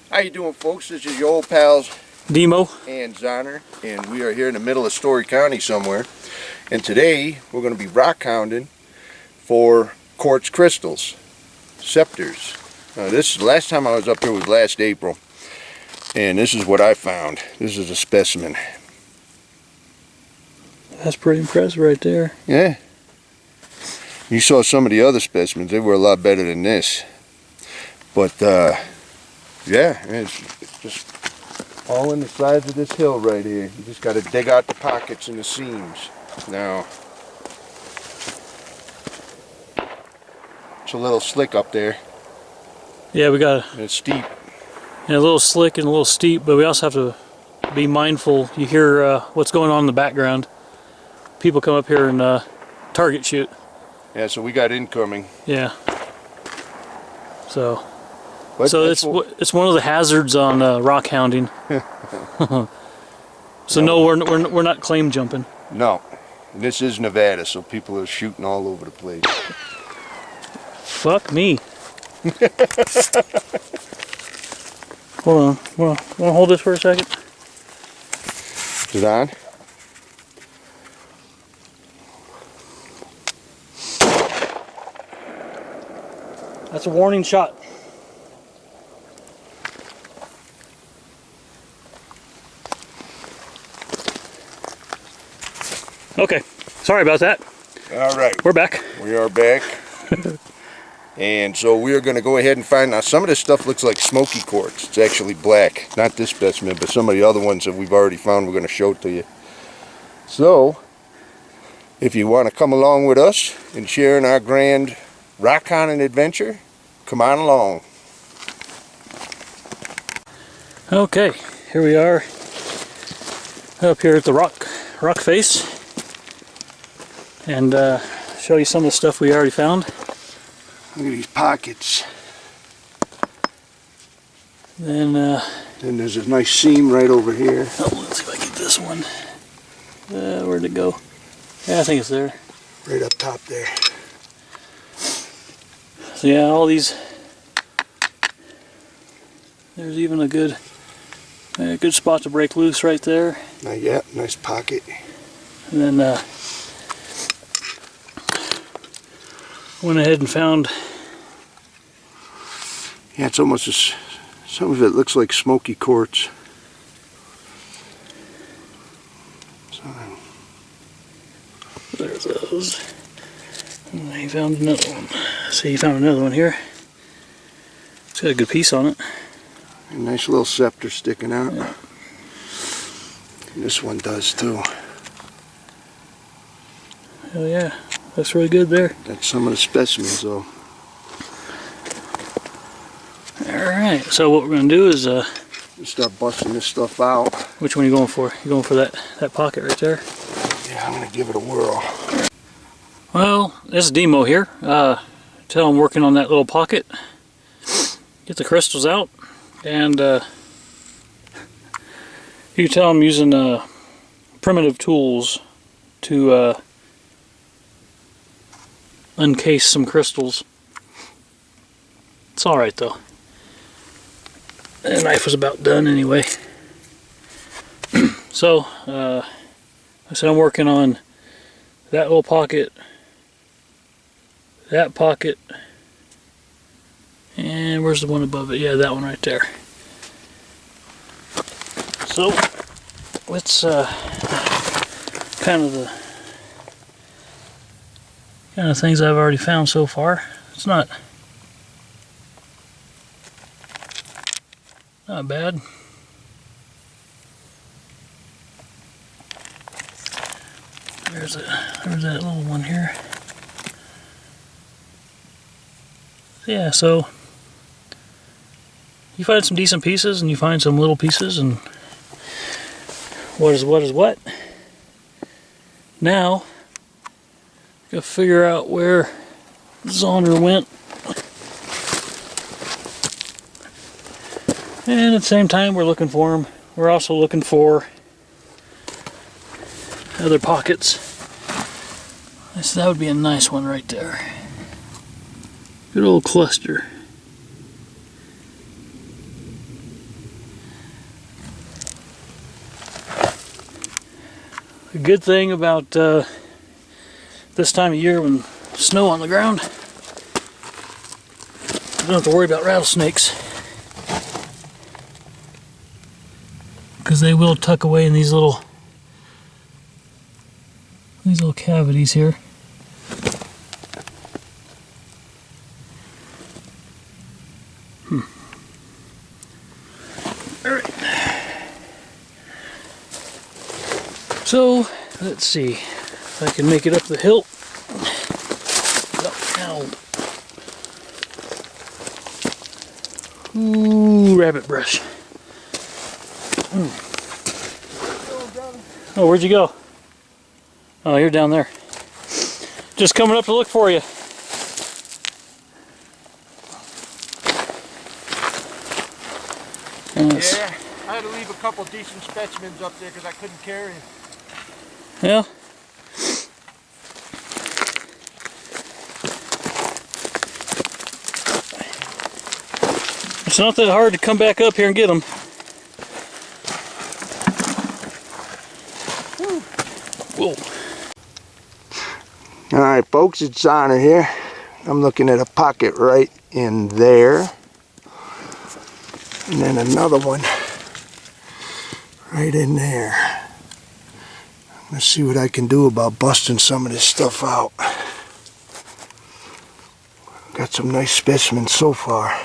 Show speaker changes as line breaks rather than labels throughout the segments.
How you doing, folks? This is your old pals
Demo
and Zonner, and we are here in the middle of Storey County somewhere. And today we're going to be rock hounding for quartz crystals, scepters. This last time I was up here was last April, and this is what I found. This is a specimen.
That's pretty impressive right there.
Yeah. You saw some of the other specimens; they were a lot better than this. But yeah, it's just all in the sides of this hill right here. You just got to dig out the pockets and the seams. Now, it's a little slick up there.
Yeah, we got
and it's steep.
Yeah, a little slick and a little steep, but we also have to be mindful. You hear what's going on in the background. People come up here and target shoot.
Yeah, so we got incoming.
Yeah. So.
But
so it's one of the hazards on rock hounding. So no, we're not claim jumping.
No, this is Nevada, so people are shooting all over the place.
Fuck me. Hold on, want to hold this for a second?
Is it on?
That's a warning shot. Okay, sorry about that.
All right.
We're back.
We are back. And so we are going to go ahead and find, now some of this stuff looks like smoky quartz. It's actually black. Not this specimen, but some of the other ones that we've already found, we're going to show it to you. So, if you want to come along with us and share in our grand rock hounding adventure, come on along.
Okay, here we are up here at the rock face. And show you some of the stuff we already found.
Look at these pockets.
Then
there's a nice seam right over here.
Oh, let's see if I get this one. Where'd it go? Yeah, I think it's there.
Right up top there.
So yeah, all these. There's even a good spot to break loose right there.
Yeah, nice pocket.
And then went ahead and found.
Yeah, it's almost some of it looks like smoky quartz. So,
there's those. And he found another one. See, he found another one here. It's got a good piece on it.
A nice little scepter sticking out.
Yeah.
And this one does too.
Oh yeah, that's really good there.
That's some of the specimens though.
Alright, so what we're going to do is
start busting this stuff out.
Which one are you going for? You going for that pocket right there?
Yeah, I'm going to give it a whirl.
Well, this is Demo here. Tell I'm working on that little pocket. Get the crystals out. And you tell I'm using primitive tools to uncase some crystals. It's alright though. The knife was about done anyway. So, I said I'm working on that little pocket, that pocket, and where's the one above it? Yeah, that one right there. So, it's kind of the things I've already found so far. It's not bad. There's that little one here. Yeah, so you find some decent pieces and you find some little pieces, and what is what? Now, gotta figure out where Zonner went. And at the same time, we're looking for him. We're also looking for other pockets. That would be a nice one right there. Good old cluster. A good thing about this time of year when snow on the ground, you don't have to worry about rattlesnakes, because they will tuck away in these little cavities here. All right. So let's see if I can make it up the hill. Oh, ooh, rabbit brush. Oh, where'd you go? Oh, you're down there. Just coming up to look for you.
Yeah, I had to leave a couple decent specimens up there because I couldn't carry them.
Yeah. It's not that hard to come back up here and get them. Whoa.
Alright folks, it's Zonner here. I'm looking at a pocket right in there. And then another one right in there. Let's see what I can do about busting some of this stuff out. Got some nice specimens so far.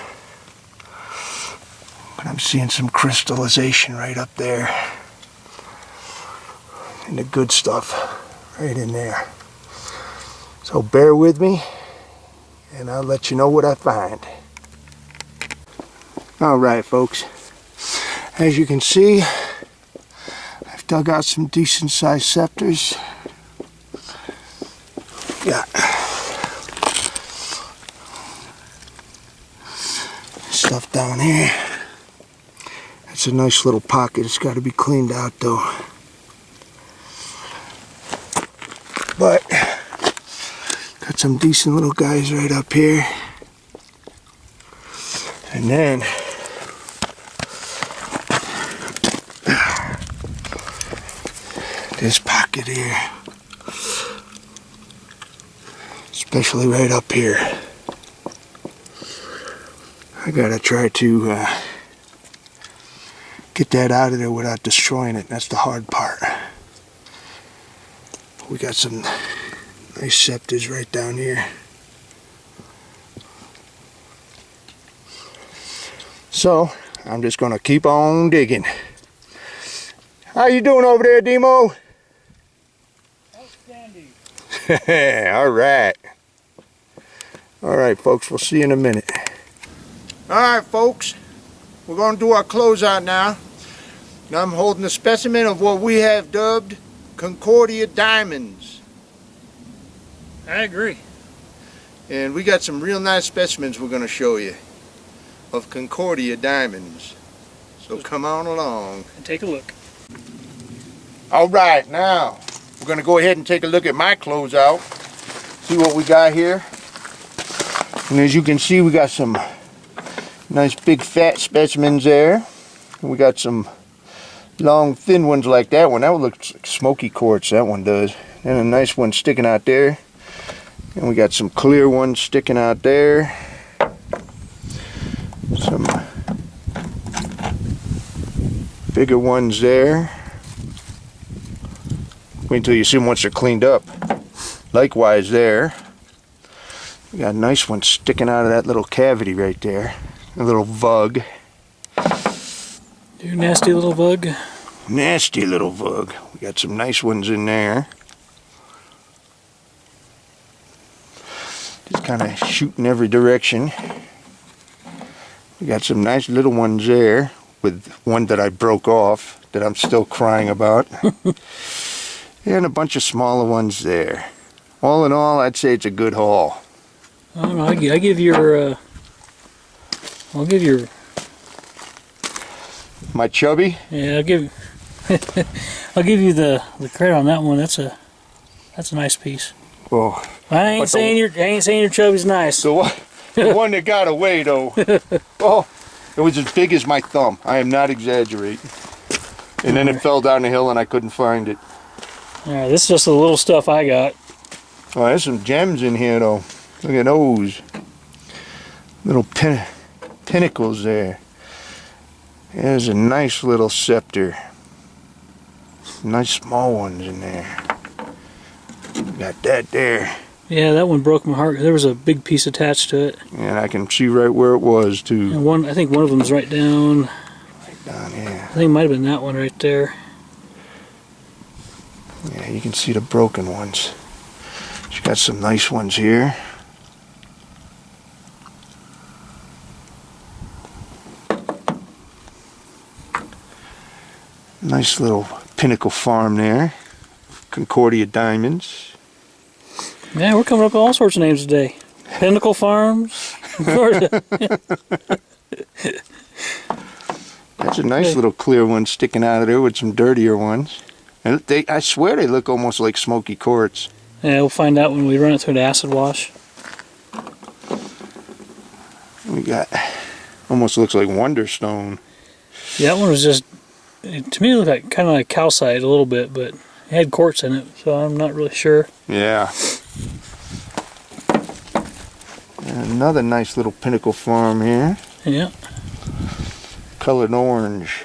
But I'm seeing some crystallization right up there. And the good stuff right in there. So bear with me and I'll let you know what I find. Alright folks, as you can see, I've dug out some decent sized scepters. Got stuff down here. It's a nice little pocket. It's got to be cleaned out though. But got some decent little guys right up here. And then this pocket here, especially right up here. I gotta try to get that out of there without destroying it. That's the hard part. We got some nice scepters right down here. So I'm just gonna keep on digging. How you doing over there, Demo?
Outstanding.
Alright. Alright folks, we'll see you in a minute. Alright folks, we're going to do our closeout now. Now I'm holding a specimen of what we have dubbed Concordia diamonds.
I agree.
And we got some real nice specimens we're going to show you of Concordia diamonds. So come on along
and take a look.
Alright, now we're going to go ahead and take a look at my closeout. See what we got here. And as you can see, we got some nice big fat specimens there. And we got some long thin ones like that one. That one looks like smoky quartz, that one does. And a nice one sticking out there. And we got some clear ones sticking out there. Some bigger ones there. Wait until you see them once they're cleaned up. Likewise there. We got a nice one sticking out of that little cavity right there. A little vug.
You nasty little bug.
Nasty little vug. We got some nice ones in there. Just kind of shooting every direction. We got some nice little ones there, with one that I broke off that I'm still crying about. And a bunch of smaller ones there. All in all, I'd say it's a good haul.
I don't know. I give your. I'll give your.
My chubby?
Yeah, I'll give. I'll give you the credit on that one. That's a nice piece.
Oh,
I ain't saying your chubby's nice.
the one that got away though. Oh, it was as big as my thumb. I am not exaggerating. And then it fell down the hill and I couldn't find it.
Alright, this is just the little stuff I got.
Oh, there's some gems in here though. Look at those. Little pinnacles there. There's a nice little scepter. Nice small ones in there. Got that there.
Yeah, that one broke my heart. There was a big piece attached to it.
And I can see right where it was too.
And one, I think one of them's right down.
Right down here.
I think it might have been that one right there.
Yeah, you can see the broken ones. She's got some nice ones here. Nice little pinnacle farm there. Concordia diamonds.
Yeah, we're coming up with all sorts of names today. Pinnacle Farms. Concordia.
That's a nice little clear one sticking out of there with some dirtier ones. And they, I swear they look almost like smoky quartz.
Yeah, we'll find out when we run it through the acid wash.
We got, almost looks like Wonderstone.
Yeah, that one was just, to me it looked like kind of like calcite a little bit, but it had quartz in it, so I'm not really sure.
Yeah. And another nice little pinnacle farm here.
Yeah.
Colored orange.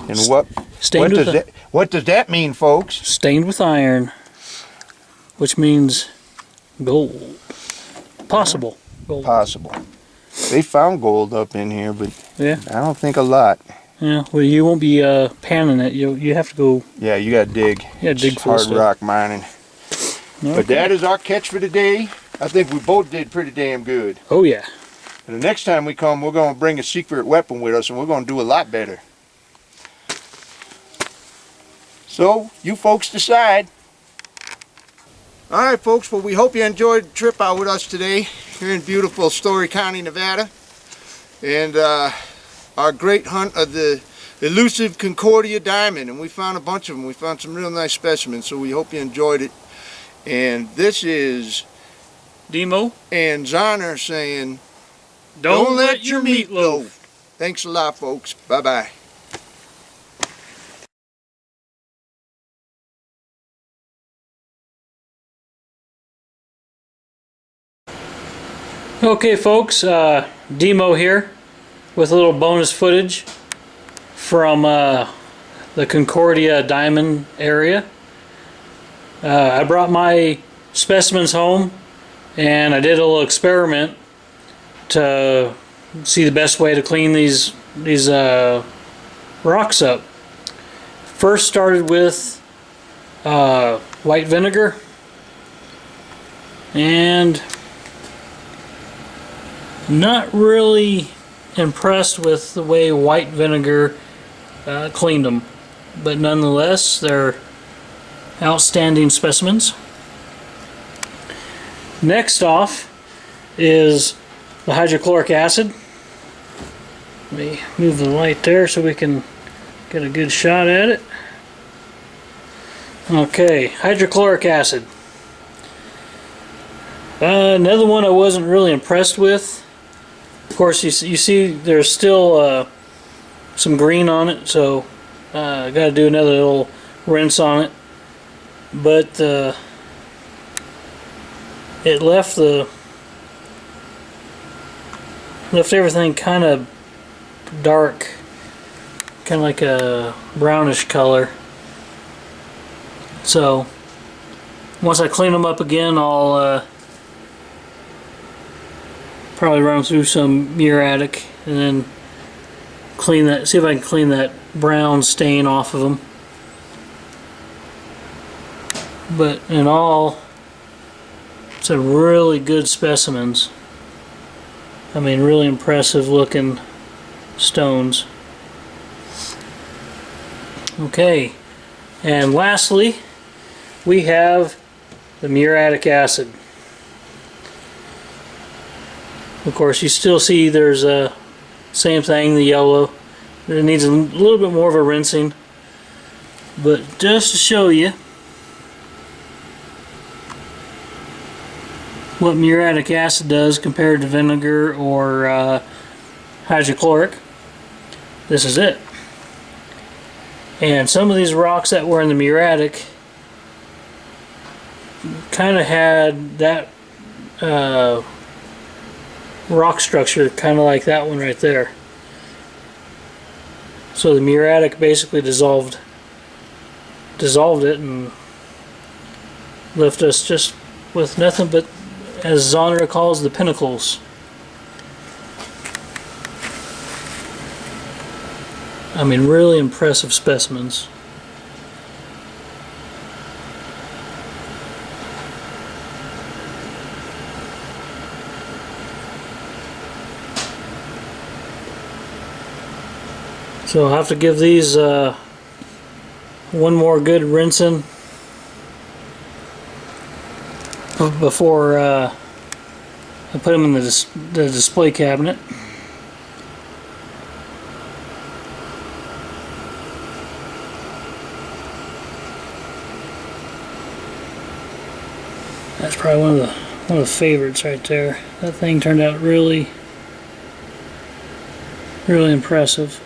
And what does that mean, folks?
Stained with iron, which means gold. Possible gold.
Possible. They found gold up in here, but
yeah,
I don't think a lot.
Yeah, well, you won't be panning it. You have to go.
Yeah, you got to dig.
Yeah, dig for
hard
stuff.
rock mining.
Okay.
But that is our catch for today. I think we both did pretty damn good.
Oh yeah.
And the next time we come, we're going to bring a secret weapon with us, and we're going to do a lot better. So, you folks decide. Alright folks, well we hope you enjoyed the trip out with us today here in beautiful Storey County, Nevada. And our great hunt of the elusive Concordia diamond. And we found a bunch of them. We found some real nice specimens, so we hope you enjoyed it. And this is
Demo
and Zonner saying,
Don't let your meat loaf.
Thanks a lot folks. Bye-bye.
Okay folks, Demo here with a little bonus footage from the Concordia diamond area. I brought my specimens home and I did a little experiment to see the best way to clean these rocks up. First started with white vinegar and not really impressed with the way white vinegar cleaned them, but nonetheless they're outstanding specimens. Next off is the hydrochloric acid. Let me move the light there so we can get a good shot at it. Okay, hydrochloric acid. Another one I wasn't really impressed with. Of course, you see there's still some green on it, so I got to do another little rinse on it. But it left everything kind of dark, kind of like a brownish color. So once I clean them up again, I'll probably run through some muriatic and then clean that, see if I can clean that brown stain off of them. But in all, some really good specimens. I mean, really impressive looking stones. Okay, and lastly we have the muriatic acid. Of course, you still see there's a same thing, the yellow. It needs a little bit more of a rinsing, but just to show you what muriatic acid does compared to vinegar or hydrochloric, this is it. And some of these rocks that were in the muriatic kind of had that rock structure, kind of like that one right there. So the muriatic basically dissolved it and left us just with nothing but, as Zonner calls, the pinnacles. I mean, really impressive specimens. So I'll have to give these one more good rinsing before I put them in the display cabinet. That's probably one of the favorites right there. That thing turned out really impressive.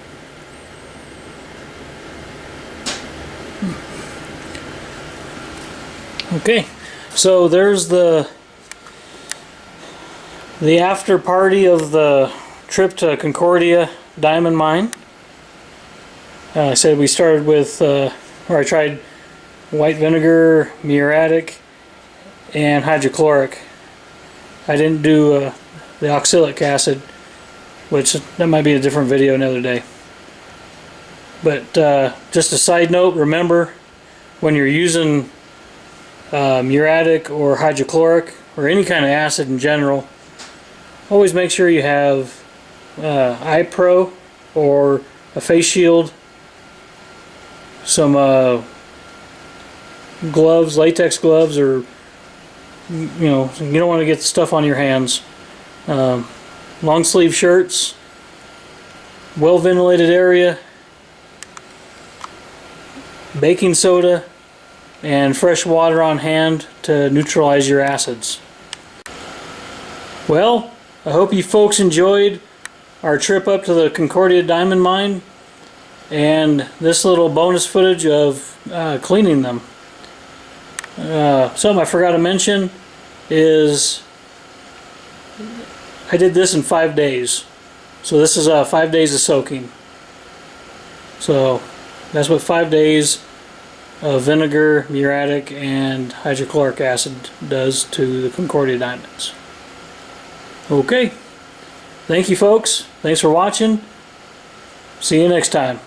Okay, so there's the after party of the trip to Concordia diamond mine. I said we started with where I tried white vinegar, muriatic, and hydrochloric. I didn't do the oxalic acid, which that might be a different video another day. But just a side note, remember when you're using muriatic or hydrochloric or any kind of acid in general, always make sure you have eye pro or a face shield, some gloves, latex gloves, or you don't want to get stuff on your hands. Long sleeve shirts, well ventilated area, baking soda, and fresh water on hand to neutralize your acids. Well, I hope you folks enjoyed our trip up to the Concordia diamond mine and this little bonus footage of cleaning them. Something I forgot to mention is I did this in 5 days. So this is 5 days of soaking. So that's what 5 days of vinegar, muriatic, and hydrochloric acid does to the Concordia diamonds. Okay, thank you folks. Thanks for watching. See you next time.